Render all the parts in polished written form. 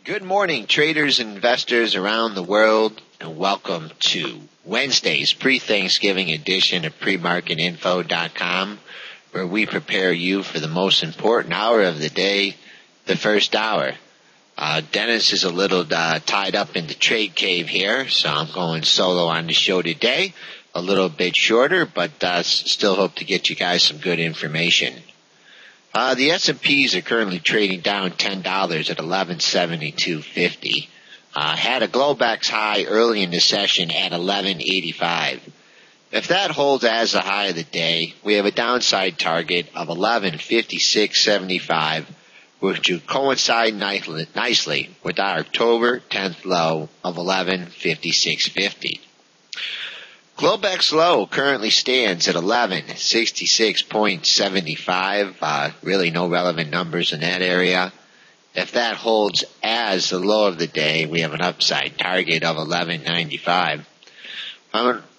Good morning, traders and investors around the world, and welcome to Wednesday's pre-Thanksgiving edition of premarketinfo.com, where we prepare you for the most important hour of the day, the first hour. Dennis is a little tied up in the trade cave here, so I'm going solo on the show today. A little bit shorter, but still hope to get you guys some good information. The S&Ps are currently trading down $10 at 1172.50. Had a Globex high early in the session at 1185. If that holds as the high of the day, we have a downside target of 1156.75, which would coincide nicely with our October 10th low of 1156.50. Globex low currently stands at 1166.75. Really no relevant numbers in that area. If that holds as the low of the day, we have an upside target of 1195.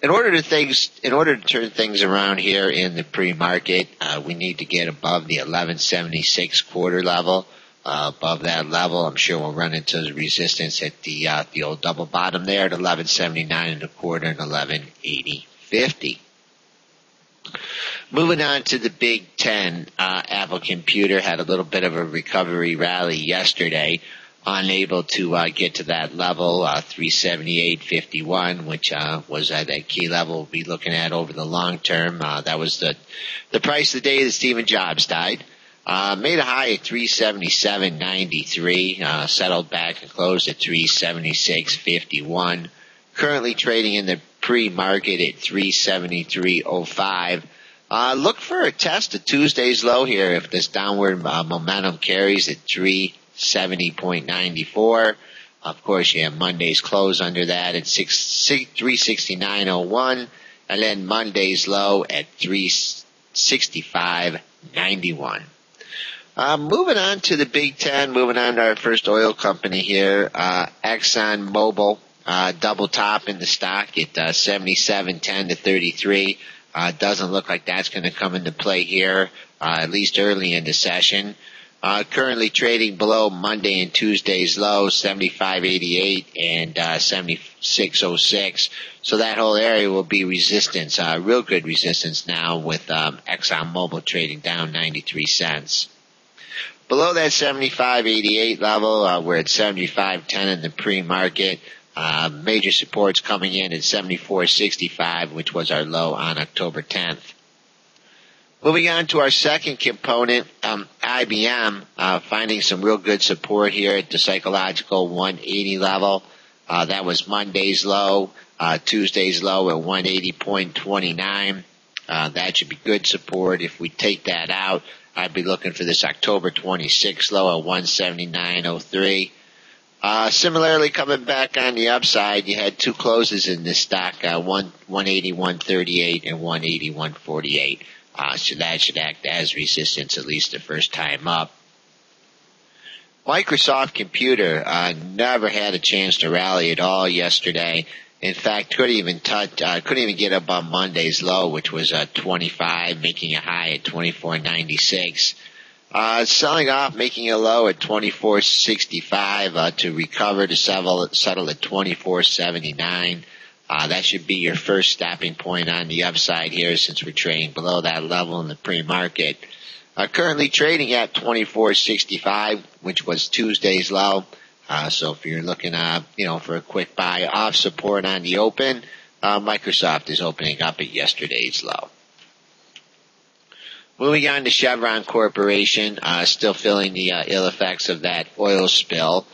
In order to turn things around here in the pre-market, we need to get above the 1176 quarter level. Above that level, I'm sure we'll run into the resistance at the old double bottom there at 1179 and a quarter and 1180.50. Moving on to the Big Ten, Apple Computer had a little bit of a recovery rally yesterday, unable to get to that level, 378.51, which was at a key level we'll be looking at over the long term. That was the price of the day that Stephen Jobs died. Made a high at 377.93, settled back and closed at 376.51. Currently trading in the pre-market at 373.05. Look for a test of Tuesday's low here if this downward momentum carries at 370.94. Of course, you have Monday's close under that at 369.01, and then Monday's low at 365.91. Moving on to the Big Ten, moving on to our first oil company here, Exxon Mobil, double top in the stock at 77.10 to 33. Doesn't look like that's going to come into play here, at least early in the session. Currently trading below Monday and Tuesday's low, 75.88 and 76.06. So that whole area will be resistance, real good resistance now with Exxon Mobil trading down 93 cents. Below that 75.88 level, we're at 75.10 in the pre-market. Major supports coming in at 74.65, which was our low on October 10th. Moving on to our second component, IBM, finding some real good support here at the psychological 180 level. That was Monday's low, Tuesday's low at 180.29. That should be good support. If we take that out, I'd be looking for this October 26th low at 179.03. Similarly, coming back on the upside, you had two closes in this stock, 181.38 and 181.48. So that should act as resistance at least the first time up. Microsoft Computer never had a chance to rally at all yesterday. In fact, couldn't even get above Monday's low, which was 25, making a high at 24.96. Selling off, making a low at 24.65 to recover to settle at 24.79. That should be your first stopping point on the upside here since we're trading below that level in the pre-market. Currently trading at 24.65, which was Tuesday's low. So if you're looking, for a quick buy off support on the open, Microsoft is opening up at yesterday's low. Moving on to Chevron Corporation, still feeling the ill effects of that oil spill.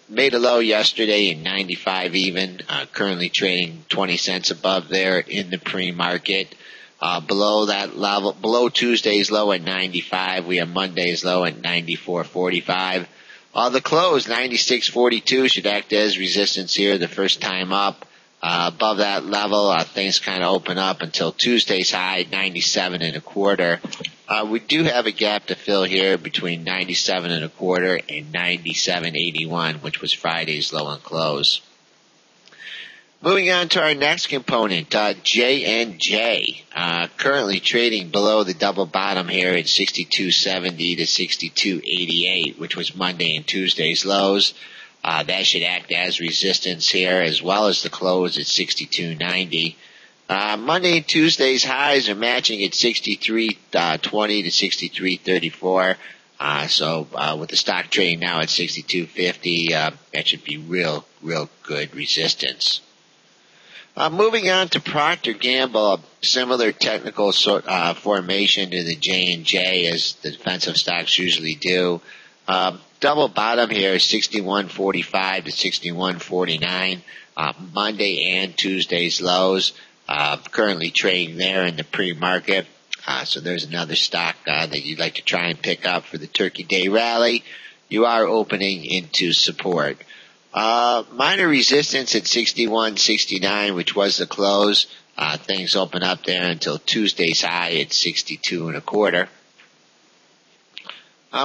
Made a low yesterday in 95 even, currently trading 20 cents above there in the pre-market. Below that level, below Tuesday's low at 95, we have Monday's low at 94.45. The close, 96.42, should act as resistance here the first time up. Above that level, things kind of open up until Tuesday's high, 97.25. We do have a gap to fill here between 97.25 and 97.81, which was Friday's low and close. Moving on to our next component, J&J, currently trading below the double bottom here at 62.70 to 62.88, which was Monday and Tuesday's lows. That should act as resistance here, as well as the close at 62.90. Monday and Tuesday's highs are matching at 63.20 to 63.34. So with the stock trading now at 62.50, that should be real good resistance. Moving on to Procter & Gamble, a similar technical formation to the J&J as the defensive stocks usually do. Double bottom here is 61.45 to 61.49. Monday and Tuesday's lows, currently trading there in the pre-market. So there's another stock that you'd like to try and pick up for the Turkey Day rally. You are opening into support. Minor resistance at 61.69, which was the close. Things open up there until Tuesday's high at 62.25.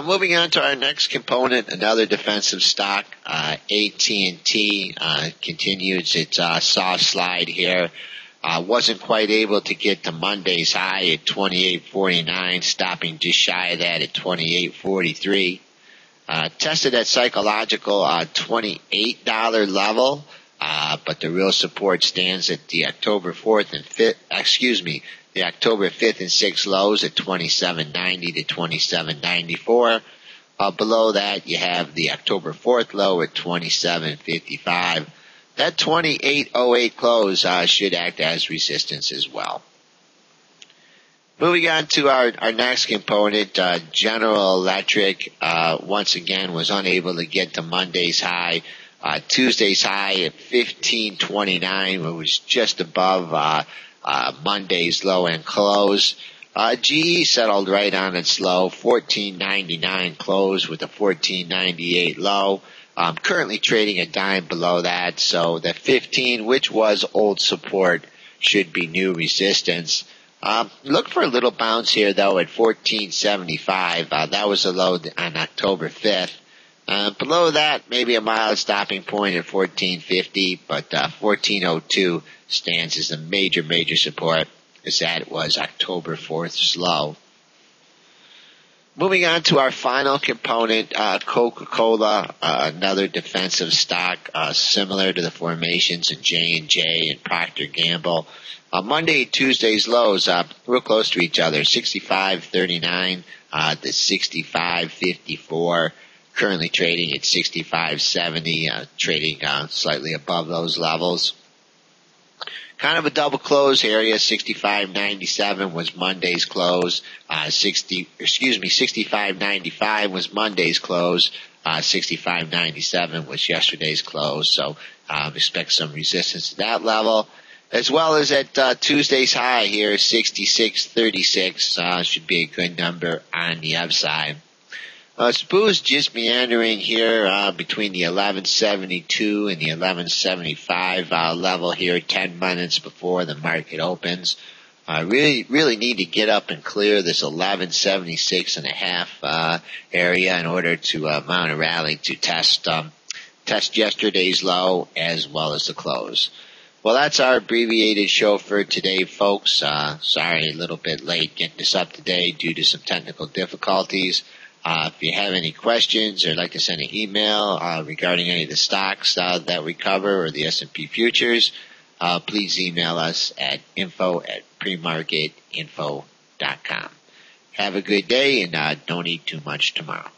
Moving on to our next component, another defensive stock, AT&T, continues its soft slide here. Wasn't quite able to get to Monday's high at 28.49, stopping just shy of that at 28.43. Tested at psychological $28 level, but the real support stands at the October 5th and 6th lows at 27.90 to 27.94. Below that, you have the October 4th low at 27.55. That 28.08 close should act as resistance as well. Moving on to our next component, General Electric, once again was unable to get to Monday's high. Tuesday's high at 15.29, it was just above Monday's low and close. GE settled right on its low, 14.99 close with a 14.98 low. Currently trading a dime below that, so the 15, which was old support, should be new resistance. Look for a little bounce here, though, at 14.75. That was a low on October 5th. Below that, maybe a mild stopping point at 14.50, but 14.02 stands as a major support, as that was October 4th's low. Moving on to our final component, Coca-Cola, another defensive stock, similar to the formations in J&J and Procter & Gamble. Monday and Tuesday's lows, real close to each other, 65.39 to 65.54. Currently trading at 65.70, trading slightly above those levels. Kind of a double close area. 65.97 was Monday's close. 65.95 was Monday's close. 65.97 was yesterday's close. So expect some resistance at that level, as well as at Tuesday's high here, 66.36. Should be a good number on the upside. SPU just meandering here between the 1172 and the 1175 level here 10 minutes before the market opens. Really need to get up and clear this 1176.5 area in order to mount a rally to test yesterday's low as well as the close. Well, that's our abbreviated show for today, folks. Sorry, a little bit late getting this up today due to some technical difficulties. If you have any questions or like to send an email regarding any of the stocks that we cover or the S&P futures, please email us at info@premarketinfo.com. Have a good day and don't eat too much tomorrow.